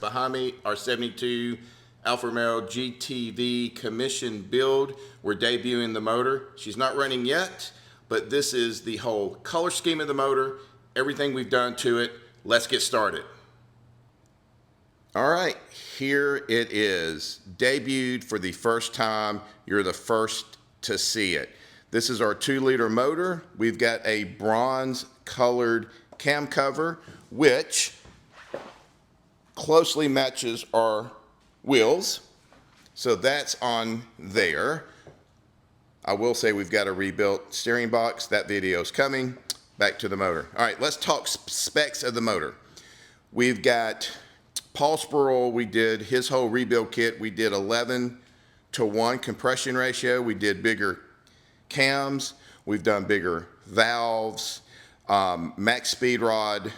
Behind me, our 72 Alfa Romeo GTV Commission Build. We're debuting the motor. She's not running yet, but this is the whole color scheme of the motor, everything we've done to it. Let's get started. All right, here it is, debuted for the first time. You're the first to see it. This is our 2-liter motor. We've got a bronze colored cam cover, which closely matches our wheels. So that's on there. I will say we've got a rebuilt steering box. That video is coming. Back to the motor. All right, let's talk specs of the motor. We've got Paul Sperl. We did his whole rebuild kit. We did 11:1 compression ratio. We did bigger cams. We've done bigger valves. Max speed rod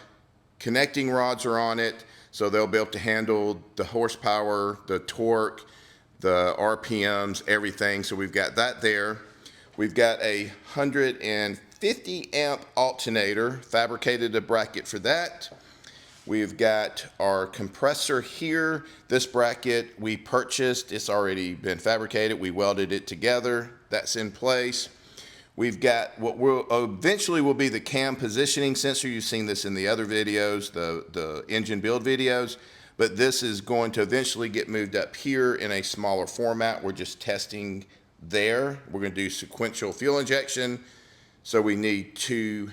connecting rods are on it, so they'll be able to handle the horsepower, the torque, the RPMs, everything. So we've got that there. We've got a 150 amp alternator, fabricated a bracket for that. We've got our compressor here. This bracket we purchased, it's already been fabricated. We welded it together, that's in place. We've got what will eventually will be the cam positioning sensor. You've seen this in the other videos, the engine build videos, but this is going to eventually get moved up here in a smaller format. We're just testing there. We're going to do sequential fuel injection, so we need two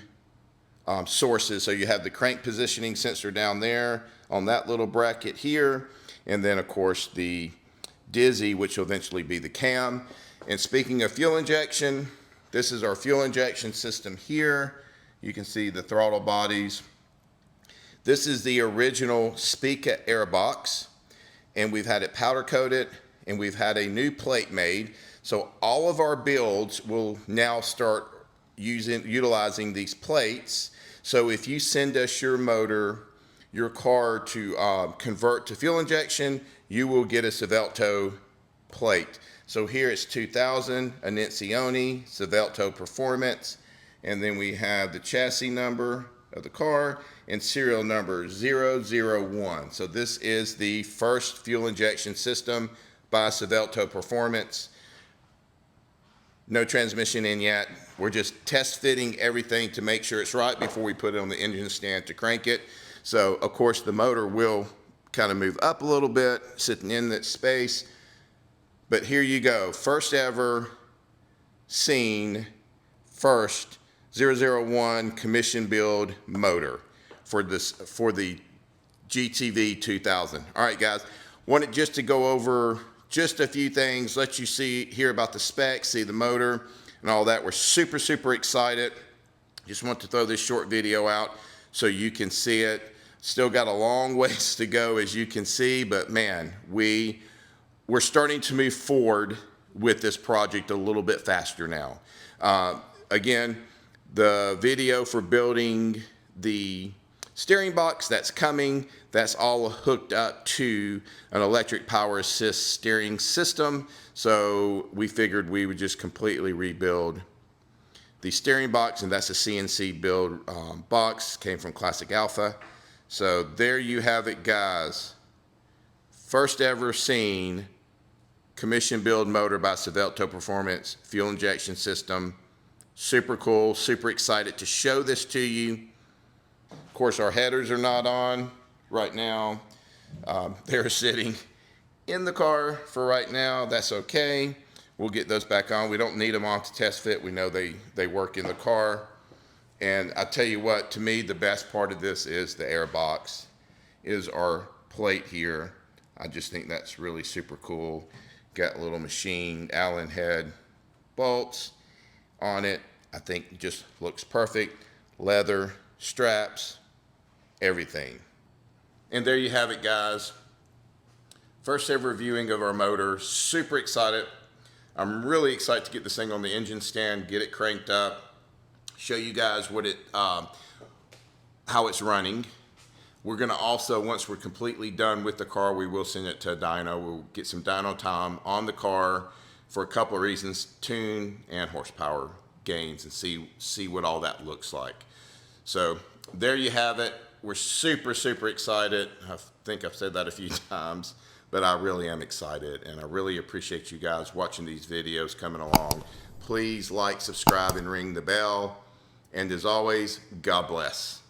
sources. So you have the crank positioning sensor down there on that little bracket here, and then of course the dizzy, which will eventually be the cam. And speaking of fuel injection, this is our fuel injection system here. You can see the throttle bodies. This is the original Spica Airbox, and we've had it powder coated, and we've had a new plate made. So all of our builds will now start utilizing these plates. So if you send us your motor, your car to convert to fuel injection, you will get a Svelto plate. So here it's 2000, Annunzione, Svelto Performance, and then we have the chassis number of the car and serial number 001. So this is the first fuel injection system by Svelto Performance. No transmission in yet. We're just test fitting everything to make sure it's right before we put it on the engine stand to crank it. So of course the motor will kind of move up a little bit, sitting in that space. But here you go, first ever seen, first 001 commission build motor for the GTV 2000. All right, guys, wanted just to go over just a few things, let you hear about the specs, see the motor and all that. We're super excited. Just want to throw this short video out so you can see it. Still got a long ways to go, as you can see, but man, we're starting to move forward with this project a little bit faster now. Again, the video for building the steering box, that's coming. That's all hooked up to an electric power assist steering system. So we figured we would just completely rebuild the steering box, and that's a CNC build box, came from Classic Alpha. So there you have it, guys. First ever seen commission build motor by Svelto Performance, fuel injection system. Super cool, super excited to show this to you. Of course, our headers are not on right now. They're sitting in the car for right now. That's okay. We'll get those back on. We don't need them on to test fit. We know they work in the car. And I tell you what, to me, the best part of this is the airbox, is our plate here. I just think that's really super cool. Got a little machined Allen head bolts on it. I think it just looks perfect. Leather, straps, everything. And there you have it, guys. First ever viewing of our motor. Super excited. I'm really excited to get this thing on the engine stand, get it cranked up, show you guys what how it's running. We're gonna also, once we're completely done with the car, we will send it to a dyno. We'll get some dyno time on the car for a couple of reasons, tune and horsepower gains, and see what all that looks like. So there you have it. we're super, super excited. I think I've said that a few times, but I really am excited, and I really appreciate you guys watching these videos, coming along. Please like, subscribe, and ring the bell. And as always, God bless.